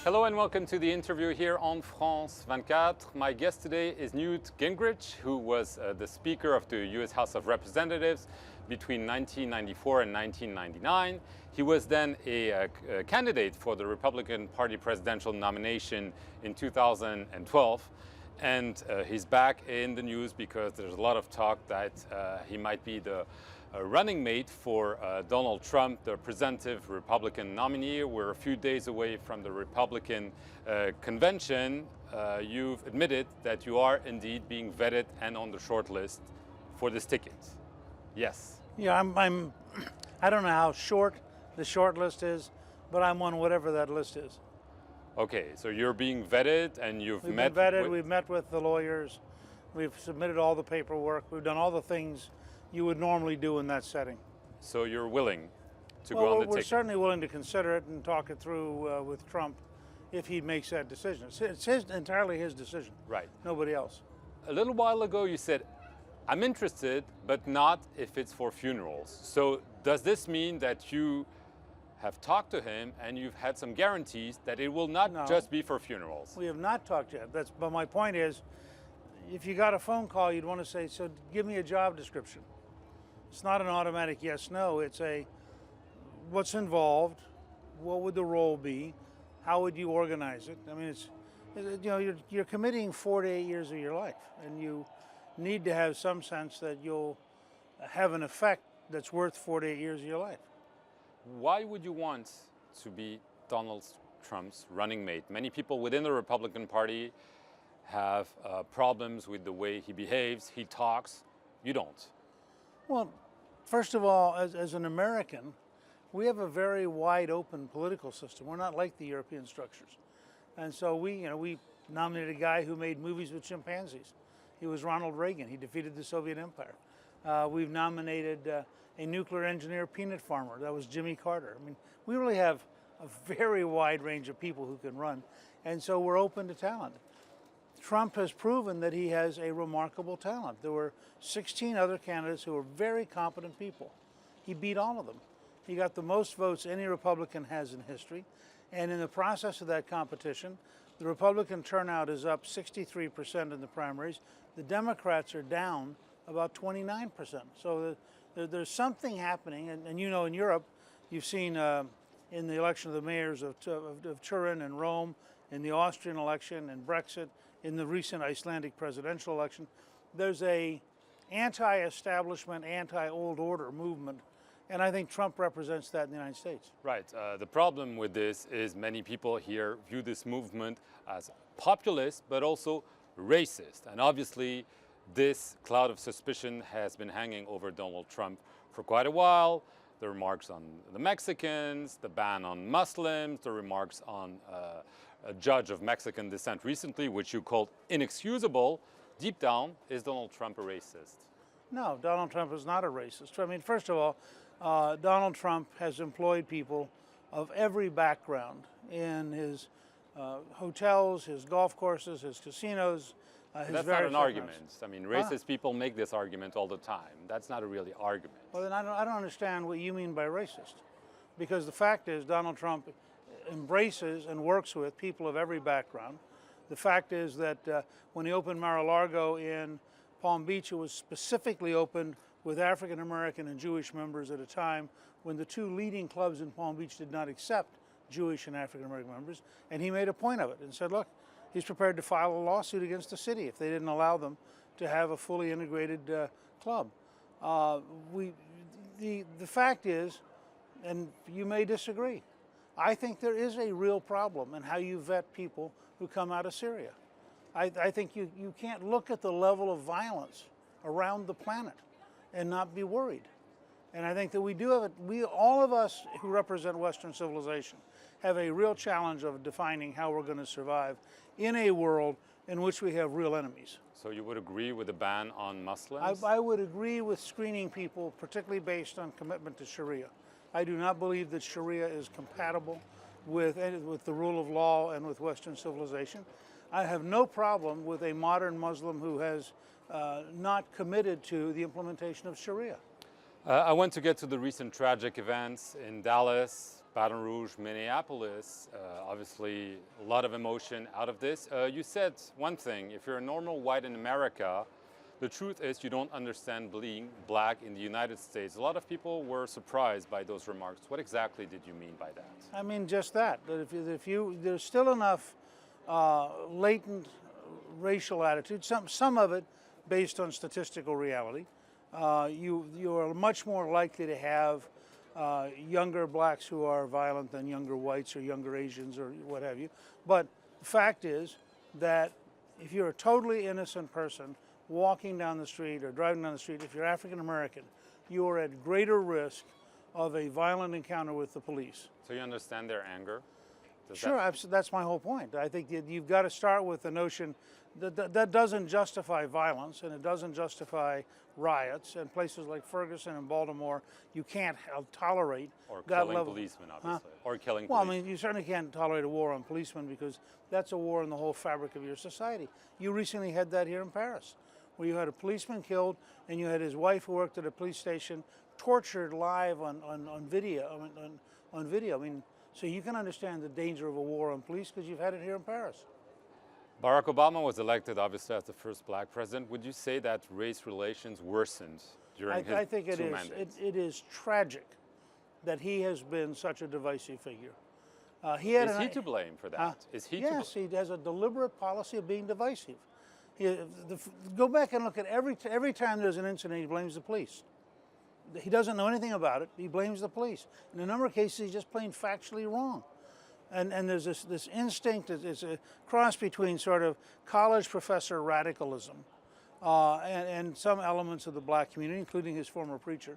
Hello and welcome to the interview here on France 24. My guest today is Newt Gingrich, who was the Speaker of the US House of Representatives between 1994 and 1999. He was then a candidate for the Republican Party presidential nomination in 2012. And he's back in the news because there's a lot of talk that he might be the running mate for Donald Trump, the presumptive Republican nominee. We're a few days away from the Republican convention. You've admitted that you are indeed being vetted and on the short list for this ticket. Yes. Yeah, I don't know how short the short list is, but I'm on whatever that list is. Okay, so you're being vetted and We've been vetted, we've met with the lawyers, we've submitted all the paperwork, we've done all the things you would normally do in that setting. So you're willing to well, go on the we're ticket? certainly willing to consider it and talk it through with Trump if he makes that decision. It's entirely his decision. Right. Nobody else. A little while ago you said, I'm interested, but not if it's for funerals. So does this mean that you have talked to him and you've had some guarantees that it will not just be for funerals? We have not talked yet. But my point is, if you got a phone call, you'd want to say, so give me a job description. It's not an automatic yes, no. It's a, what's involved? What would the role be? How would you organize it? I mean, you're committing 4 to 8 years of your life, and you need to have some sense that you'll have an effect that's worth 4 to 8 years of your life. Why would you want to be Donald Trump's running mate? Many people within the Republican Party have problems with the way he behaves, he talks. You don't. Well, first of all, as an American, we have a very wide open political system. We're not like the European structures. And so we nominated a guy who made movies with chimpanzees. He was Ronald Reagan. He defeated the Soviet Empire. We've nominated a nuclear engineer peanut farmer. That was Jimmy Carter. I mean, we really have a very wide range of people who can run. And so we're open to talent. Trump has proven that he has a remarkable talent. There were 16 other candidates who were very competent people. He beat all of them. He got the most votes any Republican has in history. And in the process of that competition, the Republican turnout is up 63% in the primaries. The Democrats are down about 29%. So there's something happening. And you know, in Europe, you've seen in the election of the mayors of Turin and Rome, in the Austrian election and Brexit, in the recent Icelandic presidential election, there's a anti-establishment, anti-old order movement. And I think Trump represents that in the United States. Right. The problem with this is many people here view this movement as populist, but also racist. And obviously, this cloud of suspicion has been hanging over Donald Trump for quite a while. The remarks on the Mexicans, the ban on Muslims, the remarks on a judge of Mexican descent recently, which you called inexcusable. Deep down, is Donald Trump a racist? No, Donald Trump is not a racist. I mean, first of all, Donald Trump has employed people of every background in his hotels, his golf courses, his casinos, That's not an argument. I mean, racist people make this argument all the time. That's not a really argument. Well, then I don't understand what you mean by racist. Because the fact is, Donald Trump embraces and works with people of every background. The fact is that when he opened Mar-a-Lago in Palm Beach, it was specifically opened with African American and Jewish members at a time when the two leading clubs in Palm Beach did not accept Jewish and African American members. And he made a point of it and said, look, he's prepared to file a lawsuit against the city if they didn't allow them to have a fully integrated club. The fact is, and you may disagree, I think there is a real problem in how you vet people who come out of Syria. I think you can't look at the level of violence around the planet and not be worried. And I think that we do have it. All of us who represent Western civilization have a real challenge of defining how we're going to survive in a world in which we have real enemies. So you would agree with the ban on Muslims? I would agree with screening people, particularly based on commitment to Sharia. I do not believe that Sharia is compatible with the rule of law and with Western civilization. I have no problem with a modern Muslim who has not committed to the implementation of Sharia. I want to get to the recent tragic events in Dallas, Baton Rouge, Minneapolis, obviously a lot of emotion out of this. You said one thing, if you're a normal white in America, the truth is you don't understand being black in the United States. A lot of people were surprised by those remarks. What exactly did you mean by that? I mean just that, there's still enough latent racial attitude, some of it based on statistical reality. You are much more likely to have younger blacks who are violent than younger whites or younger Asians or what have you. But the fact is that if you're a totally innocent person walking down the street or driving down the street, if you're African American, you are at greater risk of a violent encounter with the police. So you understand their anger? Sure, that's my whole point. I think that you've got to start with the notion that that doesn't justify violence, and it doesn't justify riots. And places like Ferguson and Baltimore, you can't tolerate or that killing level. policemen, obviously, or killing Well, policemen. I mean, you certainly can't tolerate a war on policemen because that's a war in the whole fabric of your society. You recently had that here in Paris, where you had a policeman killed, and you had his wife who worked at a police station tortured live on video. On video. I mean, so you can understand the danger of a war on police because you've had it here in Paris. Barack Obama was elected, obviously, as the first black president. Would you say that race relations worsened during his I think it two is. mandates? It is tragic that he has been such a divisive figure. Is he to blame for that? Is he yes, to he has a deliberate policy of being divisive. Go back and look at every time there's an incident, he blames the police. He doesn't know anything about it. He blames the police. In a number of cases, he's just plain factually wrong. And there's this instinct, it's a cross between sort of college professor radicalism and some elements of the black community, including his former preacher.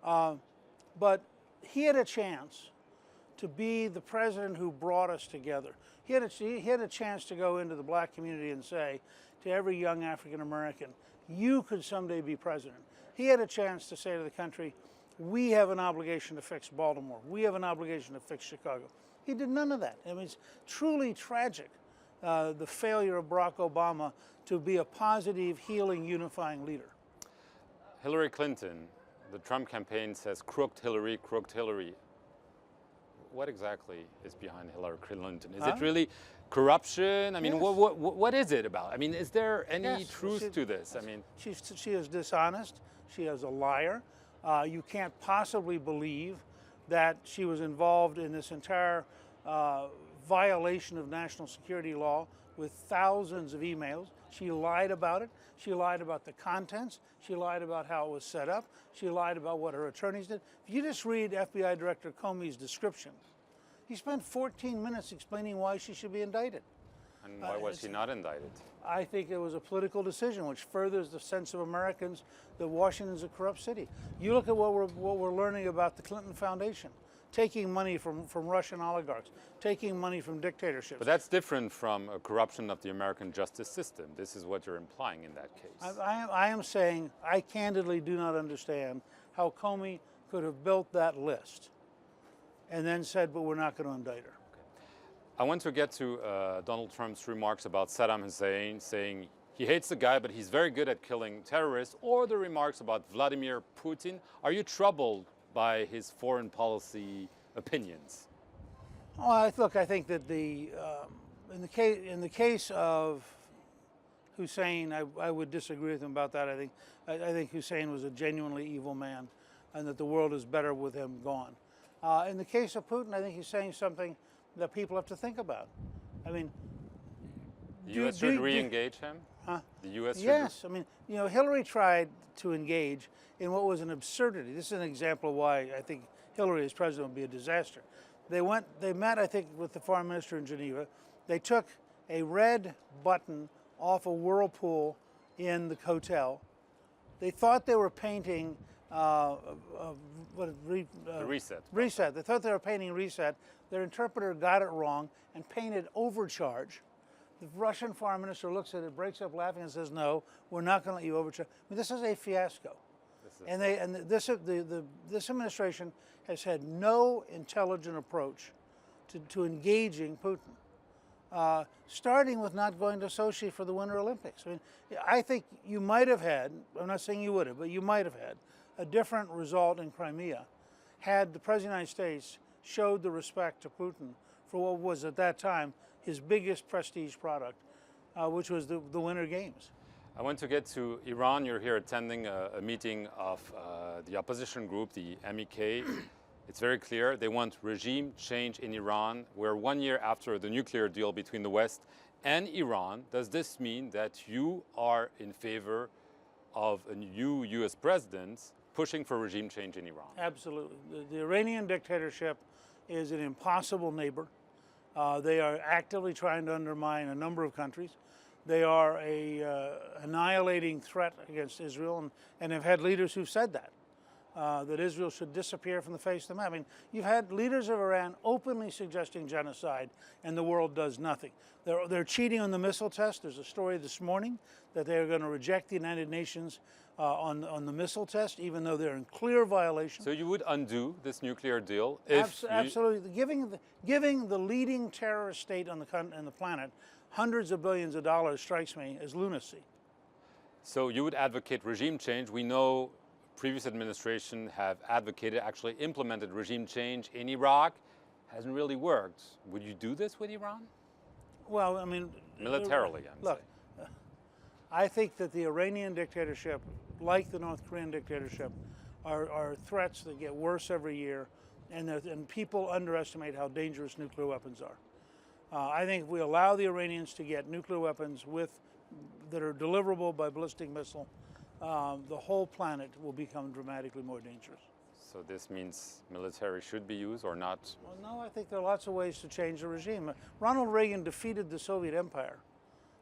But he had a chance to be the president who brought us together. He had a chance to go into the black community and say to every young African American, you could someday be president. He had a chance to say to the country, we have an obligation to fix Baltimore. We have an obligation to fix Chicago. He did none of that. I mean, it's truly tragic, the failure of Barack Obama to be a positive, healing, unifying leader. Hillary Clinton, the Trump campaign says, crooked Hillary, crooked Hillary. What exactly is behind Hillary Clinton? Is it really corruption? I mean, Yes. what is it about? I mean, is there any Yes, truth to this? I mean, she is dishonest. She is a liar. You can't possibly believe that she was involved in this entire violation of national security law with thousands of emails. She lied about it. She lied about the contents. She lied about how it was set up. She lied about what her attorneys did. If you just read FBI Director Comey's description, he spent 14 minutes explaining why she should be indicted. and why was she not indicted? I think it was a political decision, which furthers the sense of Americans that Washington's a corrupt city. You look at what we're learning about the Clinton Foundation, taking money from Russian oligarchs, taking money from dictatorships. But that's different from a corruption of the American justice system. This is what you're implying in that case. I am saying I candidly do not understand how Comey could have built that list and then said, but we're not going to indict her. I want to get to Donald Trump's remarks about Saddam Hussein, saying he hates the guy, but he's very good at killing terrorists, or the remarks about Vladimir Putin. Are you troubled by his foreign policy opinions? Well, look, I think that in the case of Hussein, I would disagree with him about that. I think Hussein was a genuinely evil man, and that the world is better with him gone. In the case of Putin, I think he's saying something that people have to think about. I mean, The U.S. should re-engage him? The U.S. should? Yes, I mean, Hillary tried to engage in what was an absurdity. This is an example of why I think Hillary as president would be a disaster. They met, I think, with the foreign minister in Geneva. They took a red button off a whirlpool in the hotel. They thought they were painting Reset. Reset. They thought they were painting Reset. Their interpreter got it wrong and painted Overcharge. The Russian foreign minister looks at it, breaks up laughing, and says, "No, we're not going to let you overcharge." I mean, this is a fiasco. This administration has had no intelligent approach to engaging Putin, starting with not going to Sochi for the Winter Olympics. I mean, I think you might have had, I'm not saying you would have, but you might have had a different result in Crimea had the President of the United States showed the respect to Putin for what was at that time his biggest prestige product, which was the Winter Games. I want to get to Iran. You're here attending a meeting of the opposition group, the MEK. It's very clear they want regime change in Iran. We're 1 year after the nuclear deal between the West and Iran. Does this mean that you are in favor of a new US president pushing for regime change in Iran? Absolutely. The Iranian dictatorship is an impossible neighbor. They are actively trying to undermine a number of countries. They are a annihilating threat against Israel, and have had leaders who've said that Israel should disappear from the face of the map. I mean, you've had leaders of Iran openly suggesting genocide, and the world does nothing. They're cheating on the missile test. There's a story this morning that they're going to reject the United Nations on the missile test, even though they're in clear violation. So you would undo this nuclear deal if absolutely. Giving the leading terrorist state on the planet hundreds of billions of dollars strikes me as lunacy. So you would advocate regime change. We know previous administration have advocated, actually implemented regime change in Iraq. Hasn't really worked. Would you do this with Iran? Well, I mean, militarily, look, I think that the Iranian dictatorship, like the North Korean dictatorship, are threats that get worse every year, and people underestimate how dangerous nuclear weapons are. I think if we allow the Iranians to get nuclear weapons that are deliverable by ballistic missile, the whole planet will become dramatically more dangerous. So this means military should be used or not? Well, no, I think there are lots of ways to change the regime. Ronald Reagan defeated the Soviet Empire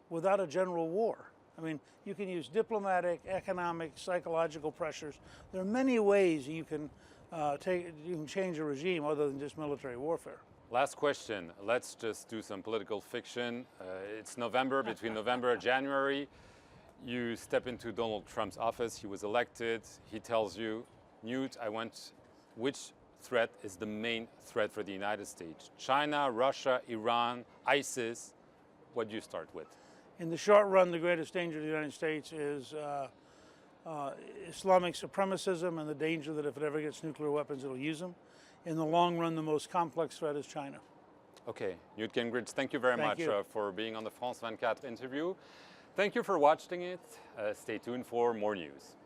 without a general war. I mean, you can use diplomatic, economic, psychological pressures. There are many ways you can change a regime other than just military warfare. Last question. Let's just do some political fiction. It's November, between November and January. You step into Donald Trump's office. He was elected. He tells you, Newt, which threat is the main threat for the United States? China, Russia, Iran, ISIS? What do you start with? In the short run, the greatest danger to the United States is Islamic supremacism and the danger that if it ever gets nuclear weapons, it'll use them. In the long run, the most complex threat is China. Okay, Newt Gingrich, thank you very much for being on the France 24 interview. Thank you for watching it. Stay tuned for more news.